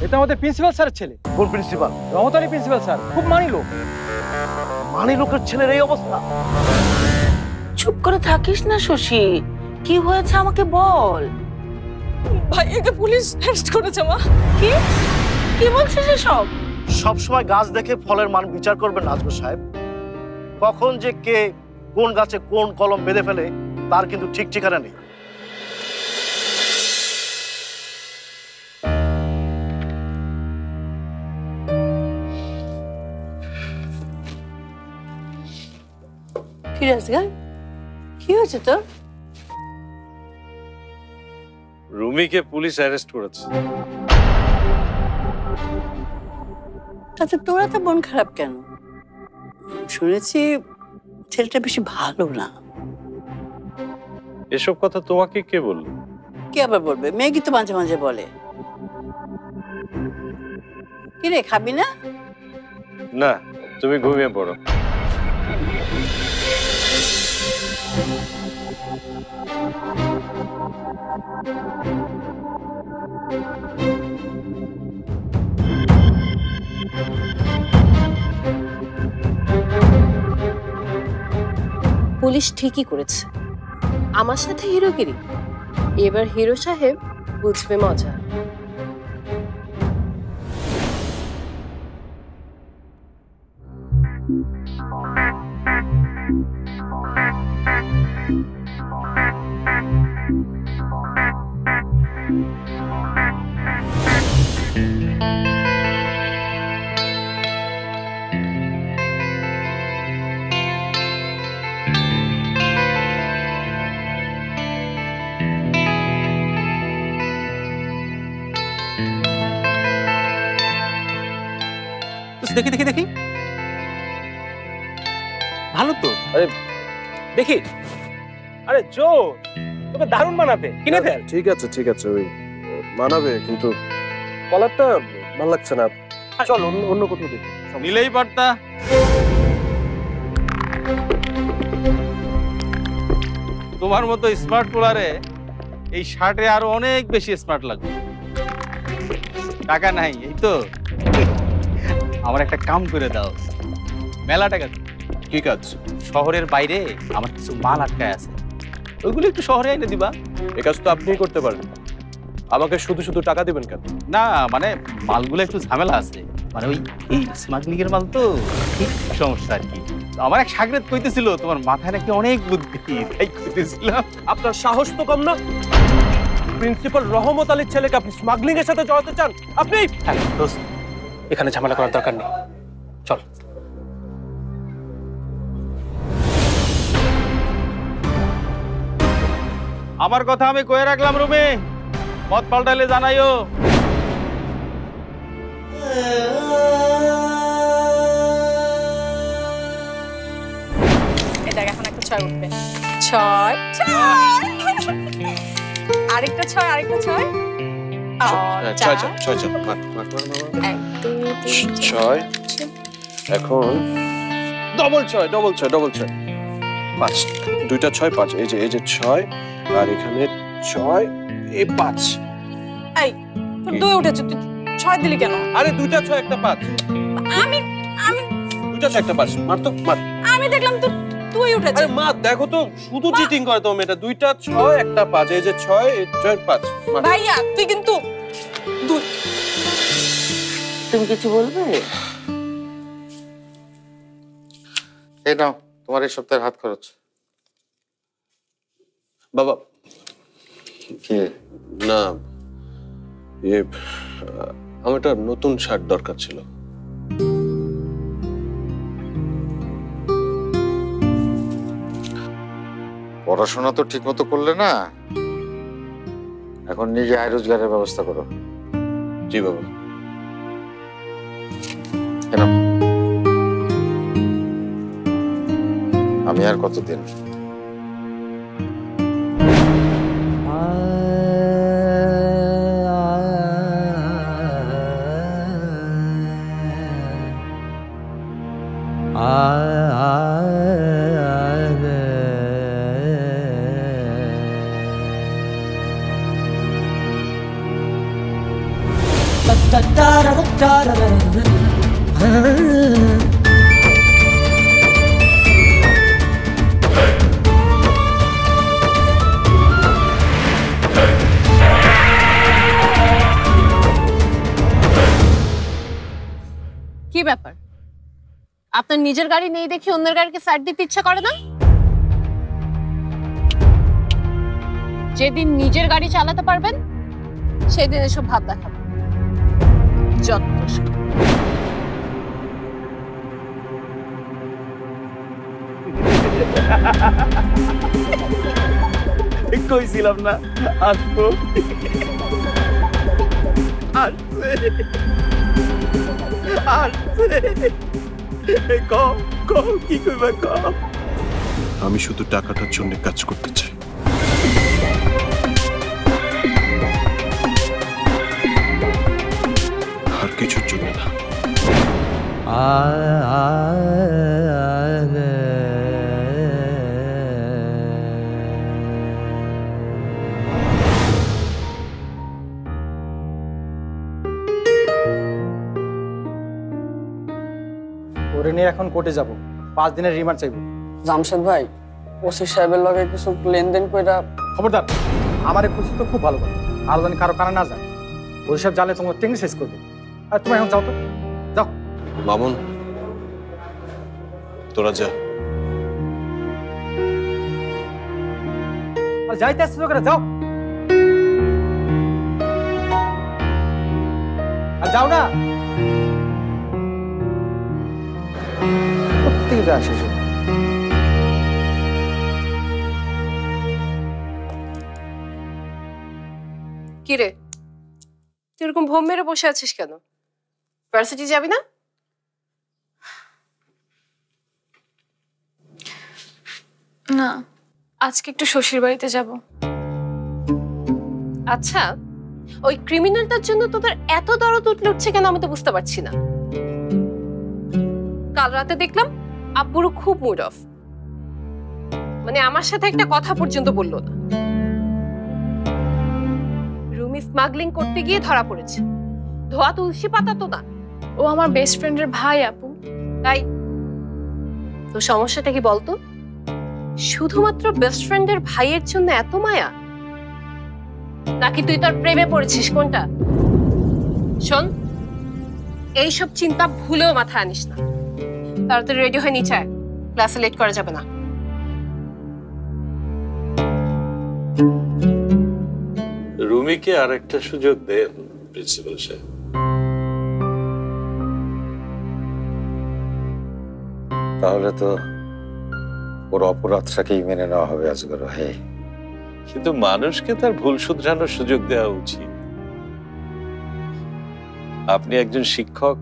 এটা আমাদের প্রিন্সিপাল স্যারের ছেলে। কোন প্রিন্সিপাল? রহমতালী প্রিন্সিপাল স্যার, খুব মানি লোক। মানি লোকের ছেলের এই অবস্থা? চুপ করে থাকিস না শশী, কি হয়েছে আমাকে বল। ভাইয়াকে পুলিশ অ্যারেস্ট করেছে মা। কি কি বলছিস এসব? সবসময় গাছ দেখে ফলের মান বিচার করবেন নাজমুল সাহেব। কখন যে কে কোন গাছে কোন কলম বেঁধে ফেলে তার কিন্তু ঠিক ঠিকানা নেই। ফিরাজ গা, কি হয়েছে তোর? রুমিকে পুলিশ অ্যারেস্ট করেছে। তাতে তোরা তো মন খারাপ কেন? শুনেছি ছেলেটা বেশি ভালো না। এসব কথা তোমাকে কে বলল? কে আবার বলবে? মেয়েকে তো মাঝে মাঝে বলে। কি রে, খাবি না? না, তুমি ঘুমিয়ে পড়ো। পুলিশ ঠিকই করেছে, আমার সাথে হিরোগিরি। এবার হিরো সাহেব বুঝবে মজা। দেখি দেখি দেখি, ভালো তো। আরে দেখি, আরে জো, তোকে দারুণ মানাবে, কিনে ফেল। ঠিক আছে ঠিক আছে, ওই মানাবে, কিন্তু কলারটা ভালো লাগছে না। চল অন্য কোথাও দেখি। নিলেই পারতা। তোমার মতো স্মার্ট পোলারে এই শার্টে আরো অনেক বেশি স্মার্ট লাগবে। টাকা নাই, এই তো আমার একটা কাম করে দাও। মেলা টাকা। কি কাজ? শহরের বাইরে আমার কিছু মাল আটকায় আছে, ওইগুলো একটু শহরে এনে দিবা। এ কাজ তো আপনিই করতে পারেন, আমাকে শুধু শুধু টাকা দিবেন কেন? না মানে মালগুলো একটু ঝামেলা আছে, মানে ওই এই স্মাগলিং এর মাল তো, ঠিক সমস্যা আর কি। আমার এক সাগরেদ কইতেছিল তোমার মাথায় নাকি অনেক বুদ্ধি, তাই কইতেছিলাম। আপনার সাহস তো কম না? প্রিন্সিপাল রহমত আলীর ছেলেকে আপনি স্মাগলিং এর সাথে জড়াতে চান? আপনি দোস্ত, এখানে ঝামেলা করার দরকার নেই, চল। আমার কথা আমি কয়ে রাখলাম রুমে, মত পাল্টাইলে জানাইও। দেখ এখন একটা 6 উঠবে। 6 6 আরেকটা 6, আরেকটা 6। ছয় ছয় ছয় ছয়, মার মার মার মার। ছয়, এখন ডবল ছয় ডবল ছয় ডবল ছয়, 5, দুইটা 6 5, এই যে 6, আর এখানে 6, এই 5। এই তোর 2 উঠেছে, তুই 6 দিলি কেন? আরে দুইটা 6 একটা 5, আমি আমি দুইটা 6 একটা 5, মার তো মার। আমি দেখলাম তো 2 উঠেছে। আরে মা দেখো তো, শুধু চিটিং করে তো মেয়েটা। দুইটা 6 একটা 5, এই যে 6 এই 6 5। ভাইয়া তুই কিন্তু 2। তুমি কিছু বলবে? এই নাও তোমার এই সপ্তাহের হাত খরচ। বাবা কি? না, আমার একটা নতুন শার্ট দরকার ছিল। পড়াশোনা তো ঠিক মতো করলে না, এখন নিজে আয় রোজগারের ব্যবস্থা করো। জি বাবা। কেন আমি আর কতদিন? কি ব্যাপার, আপনার নিজের গাড়ি নেই দেখি অন্যের গাড়িকে সাইড দিতে ইচ্ছা করে না? যেদিন নিজের গাড়ি চালাতে পারবেন সেদিন এসব ভাব দেখাবেন। যত সব। কইছিলাম না আসবো। আসছে আসছে, কম কম কি কইবা কম। আমি শুধু টাকাটার জন্য কাজ করতে চাই। আর কিছুর জন্য না। ওরে নিয়ে এখন কোর্টে যাব, 5 দিনের রিমান্ড চাইব। জামশেদ ভাই, ওসি সাহেবের লগে কিছু লেনদেন কইরা। খবরদার, আমারে খুশি তো খুব ভালো কথা, আর জানি কারো কানে না যায়। ওই সব জানলে তোমার টেকনিক শেষ করবে। আর তুমি এখন যাও তো, যাও। মামুন, তোরা যা। আর যাইতে আসছো করে যাও। আর যাও না, কোথেকে যা আসে। কিরে, তুই এরকম ভোম মেরে বসে আছিস কেন? ভার্সিটি যাবি না? না, আজকে একটু শ্বশুর বাড়িতে যাব। আচ্ছা, ওই ক্রিমিনালটার জন্য তোদের এত দরদ উঠছে কেন আমি তো বুঝতে পারছি না। কাল রাতে দেখলাম আব্বুরও খুব মুড অফ, মানে আমার সাথে একটা কথা পর্যন্ত বললো না। রুমি স্মাগলিং করতে গিয়ে ধরা পড়েছে, ধোয়া তুলসী পাতা তো না। ও আমার বেস্ট ফ্রেন্ডের ভাই আপু। তাই তো সমস্যাটা কি বলতো? শুধুমাত্র বেস্ট ফ্রেন্ডের ভাইয়ের জন্য এত মায়া, নাকি তুই তোর প্রেমে পড়েছিস? কোনটা? শোন, এইসব চিন্তা ভুলেও মাথায় আনিস না। তাড়াতাড়ি রেডি হয়ে নিচে আয়, ক্লাসে লেট করা যাবে না। রুমিকে আর একটা সুযোগ দেন প্রিন্সিপাল সাহেব। তাহলে তো ওর অপরাধটাকেই মেনে নেওয়া হবে আজগর। হ্যাঁ, কিন্তু মানুষকে তার ভুল শুধরানোর সুযোগ দেওয়া উচিত। আপনি একজন শিক্ষক,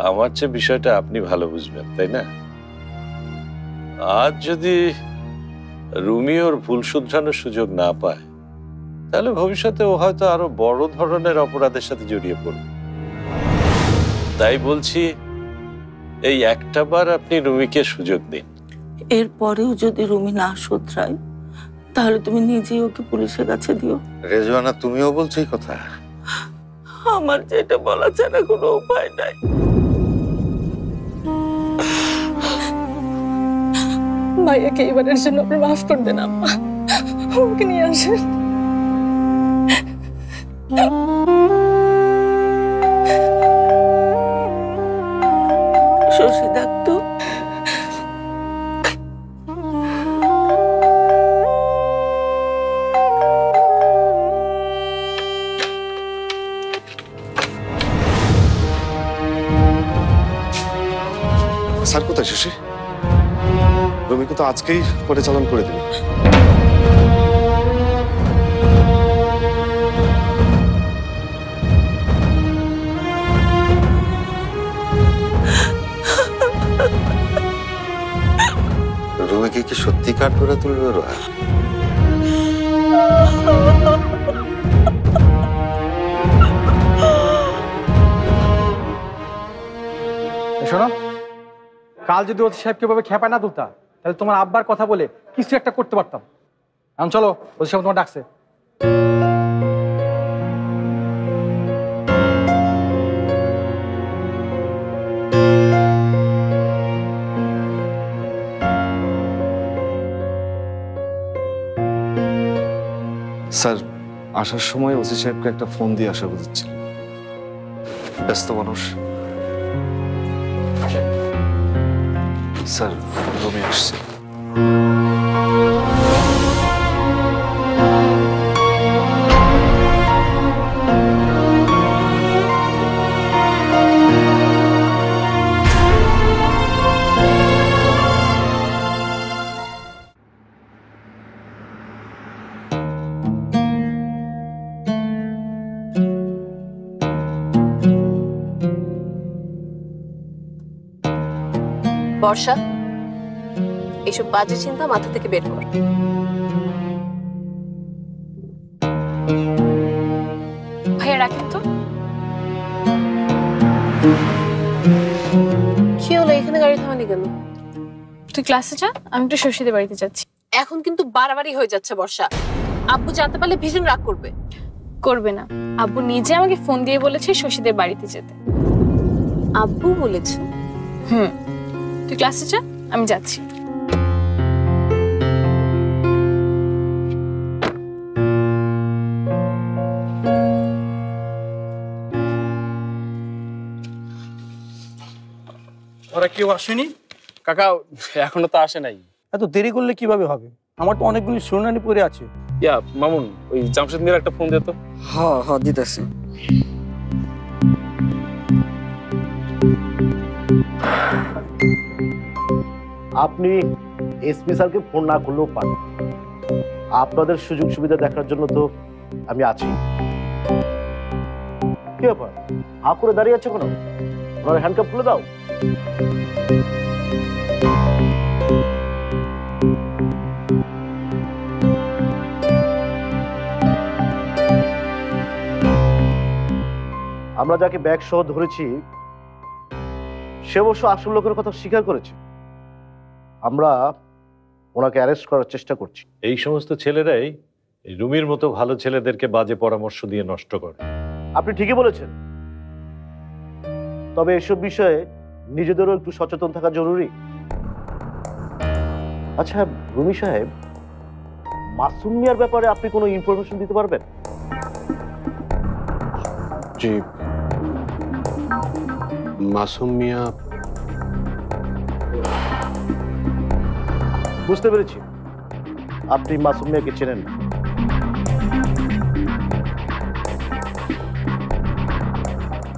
আমার চেয়ে বিষয়টা আপনি ভালো বুঝবেন, তাই না? আজ যদি রুমি ওর ভুল শুধরানোর সুযোগ না পায়, তাহলে ভবিষ্যতে ও হয়তো আরো বড় ধরনের অপরাধের সাথে জড়িয়ে পড়বে। তাই বলছি, এই একটা বার আপনি রুমিকে সুযোগ দিন। এরপরেও যদি রুমি না শুধরায়, তাহলে তুমি নিজেই ওকে পুলিশের কাছে দিও। রেজওয়ানা, তুমিও বলছো এই কথা? আমার যেটা বলা ছাড়া কোনো উপায় নাই। ভাইয়াকে এবারের জন্য আপনি মাফ করে দেন আম্মা, ওকে নিয়ে আসেন। শশী ডাকতো। স্যার কোথায় শশী? রুমিকে তো আজকেই কোর্টে চালান করে দেবে। রুমিকে কি সত্যি কাঠ করে তুলবে ওরা? শোনো, কাল যদি ওসি সাহেবকে ভাবে খেপায় না তুলতা, তাহলে তোমার আব্বার কথা বলে কিছু একটা করতে পারতাম। এখন চলো, ওসি সাহেব তোমার ডাকছে। স্যার আসার সময় ওসি সাহেবকে একটা ফোন দিয়ে আসা বুঝছিল, ব্যস্ত মানুষ। স্যার রুমে আসছে। বর্ষা, এইসব বাজে চিন্তা মাথা থেকে বের কর। ভাইয়া রাখেন তো। কি হলো, এখানে গাড়ি থামালি কেন? তুই ক্লাসে যা, আমি একটু শশীদের বাড়িতে যাচ্ছি। এখন কিন্তু বাড়াবাড়ি হয়ে যাচ্ছে বর্ষা। আব্বু জানতে পারলে ভীষণ রাগ করবে। করবে না, আব্বু নিজে আমাকে ফোন দিয়ে বলেছে শশীদের বাড়িতে যেতে। আব্বু বলেছে? তুই ক্লাসে যা, আমি যাচ্ছি। ওরা কেউ আসেনি? কাকা এখনো তো আসে নাই। এত দেরি করলে কিভাবে হবে? আমার তো অনেকগুলো শুনানি পড়ে আছে। ইয়া মামুন, ওই জামশেদ মিয়ার একটা ফোন দে তো। হ্যাঁ দিতেছি। আপনি এসপি স্যারকে ফোন না করলেও পারেন। আপনাদের সুযোগ সুবিধা দেখার জন্য তো আমি আছি। কি ব্যাপার, হা করে দাঁড়িয়ে আছে কেন? ওনার হ্যান্ডকাপ খুলে দাও। আমরা যাকে ব্যাগ সহ ধরেছি সে অবশ্য আসল লোকের কথা স্বীকার করেছে। আমরা ওনাকে অ্যারেস্ট করার চেষ্টা করছি। এই সমস্ত ছেলেরাই এই রুমির মতো ভালো ছেলেদেরকে বাজে পরামর্শ দিয়ে নষ্ট করে। আপনি ঠিকই বলেছেন, তবে এসব বিষয়ে নিজেদেরও একটু সচেতন থাকা জরুরি। আচ্ছা রুমি সাহেব, মাসুম মিয়ার ব্যাপারে আপনি কোনো ইনফরমেশন দিতে পারবেন? জি, মাসুম মিয়া। বুঝতে পেরেছি, আপনি মাসুম মিয়াকে চেনেন না।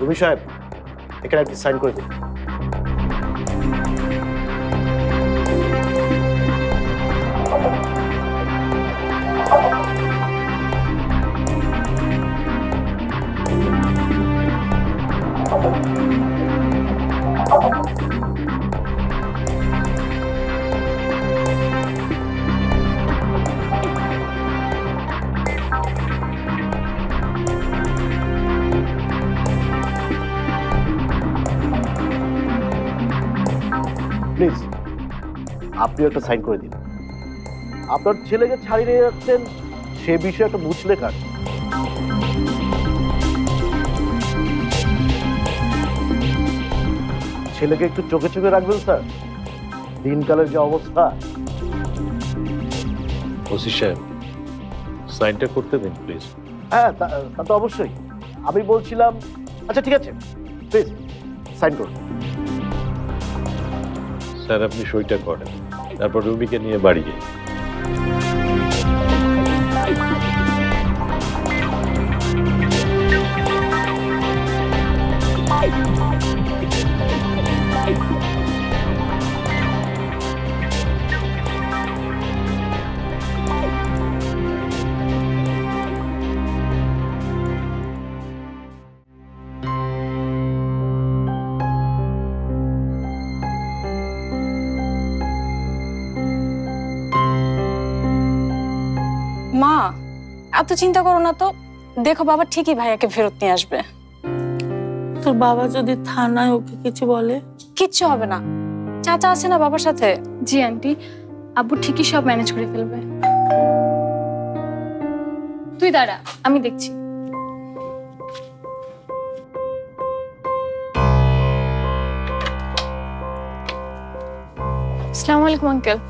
রুমি সাহেব, এখানে আপনি সাইন করে দিন। প্লিজ আপনি একটা সাইন করে দিন। আপনার ছেলেকে ছাড়িয়ে নিয়ে যাচ্ছেন সে বিষয়ে একটা বুঝলে কাজ। ছেলেকে একটু চোখে চোখে রাখবেন স্যার, দিনকালের যে অবস্থা। ওসি সাহেব, সাইনটা করতে দিন প্লিজ। হ্যাঁ তা তো অবশ্যই। আমি বলছিলাম, আচ্ছা ঠিক আছে, প্লিজ সাইন করুন। স্যার আপনি সইটা করেন, তারপর রুমিকে নিয়ে বাড়ি যাই। মা, এত চিন্তা করো না তো, দেখো বাবা ঠিকই ভাইয়াকে ফেরত নিয়ে আসবে। তোর বাবা যদি থানায় ওকে কিছু বলে? কিচ্ছু হবে না, চাচা আছে না বাবার সাথে। জি আন্টি, আব্বু ঠিকই সব ম্যানেজ করে ফেলবে। তুই দাঁড়া, আমি দেখছি। আসসালামু আলাইকুম আঙ্কেল।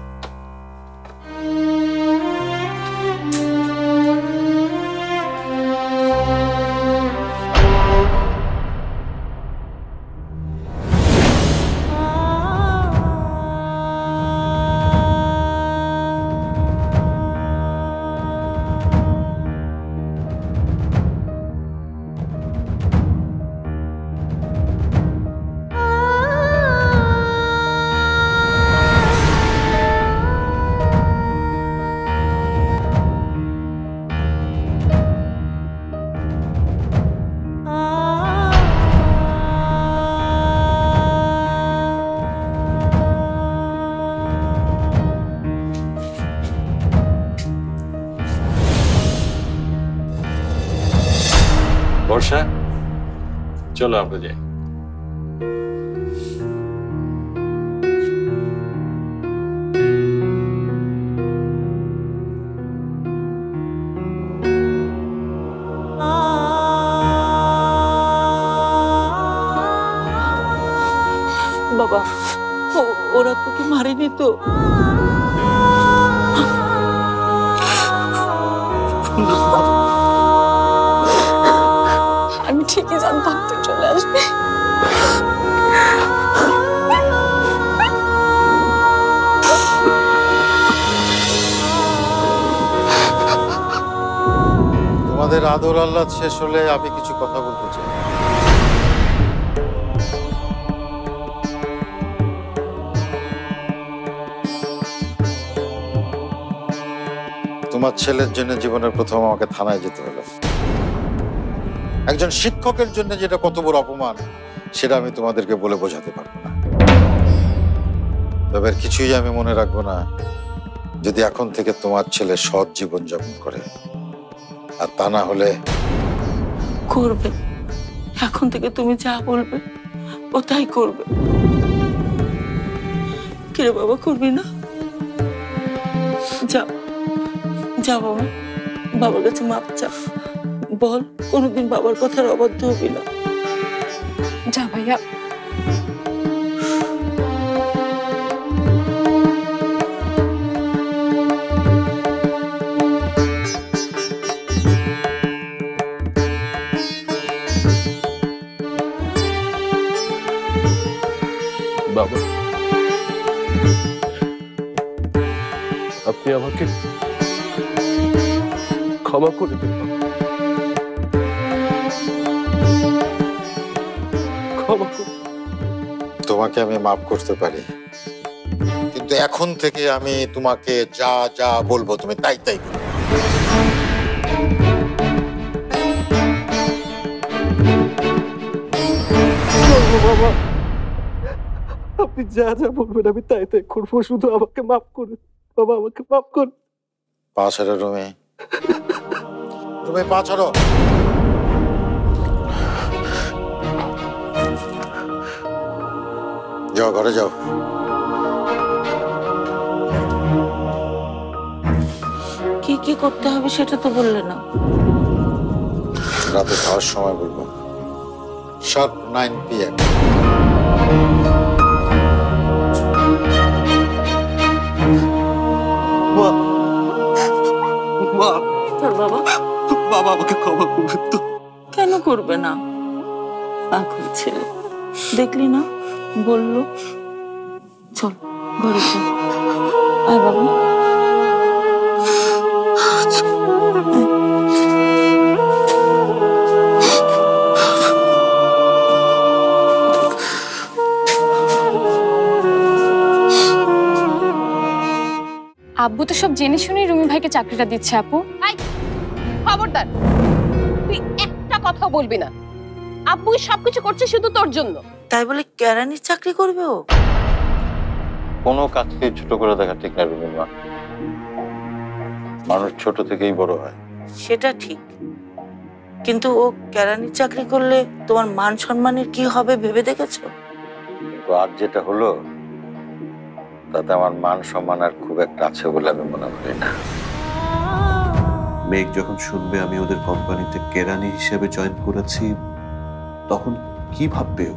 চলো আমরা যাই। বাবা ওরা তোকে মারেনি তো? আমি ঠিকই জানতাম তুই চলে আসবি। তোমাদের আদর আল্লাহ শেষ হলে আমি কিছু কথা বলতে চাই। তোমার ছেলের জন্য জীবনের প্রথম আমাকে থানায় যেতে হলো। একজন শিক্ষকের জন্য যেটা কত বড় অপমান সেটা আমি তোমাদেরকে বলে বোঝাতে পারবো না। তবে কিছুই আমি মনে রাখবো না যদি এখন থেকে তোমার ছেলে সৎ জীবন যাপন করে, আর তা না হলে করবে। এখন থেকে তুমি যা বলবে ও তাই করবে। কিরে বাবা, করবি না? যা যা বাবা, বাবার কাছে মাপ চা, বল কোনোদিন বাবার কথার অবাধ্য হবি না। যা ভাইয়া। বাবা, আপনি আমাকে ক্ষমা করে দিন। তোমাকে আমি মাফ করতে পারি, কিন্তু এখন থেকে আমি তোমাকে যা যা বলবো তুমি তাই তাই করবে। বাবা, আপনি যা যা বলবেন আমি তাই তাই করবো, শুধু আমাকে মাফ করুন বাবা, আমাকে মাফ করুন। পা ছাড়ো রুমে, রুমে পা ছাড়ো। যাও ঘরে যাও। কি কি করতে হবে সেটা তো বললে না। রাতে খাওয়ার সময় বলবো, শার্প 9 PM। তোর বাবা বাবা আমাকে ক্ষমা করবে তো? কেন করবে না? পাগল ছেলে, দেখলি না বললো। চল ঘরে চল। আয় বাবা। আব্বু তো সব জেনে শুনেই রুমি ভাইকে চাকরিটা দিচ্ছে আপু। খবরদার, তুই একটা কথা বলবি না। আব্বু সবকিছু করছে শুধু তোর জন্য। তাই বলে কেরানির চাকরি করবে ও? কোনো কাজকে ছোট করে দেখা ঠিক না রুমির মা। মানুষ ছোট থেকেই বড় হয়। সেটা ঠিক, কিন্তু ও কেরানির চাকরি করলে তোমার মান সম্মানের কি হবে ভেবে দেখেছো? কিন্তু আজ যেটা হলো তাতে আমার মান সম্মান আর খুব একটা আছে বলে আমি মনে করি না। মেঘ যখন শুনবে আমি ওদের কোম্পানিতে কেরানি হিসেবে জয়েন করেছি, তখন কি ভাববে ও?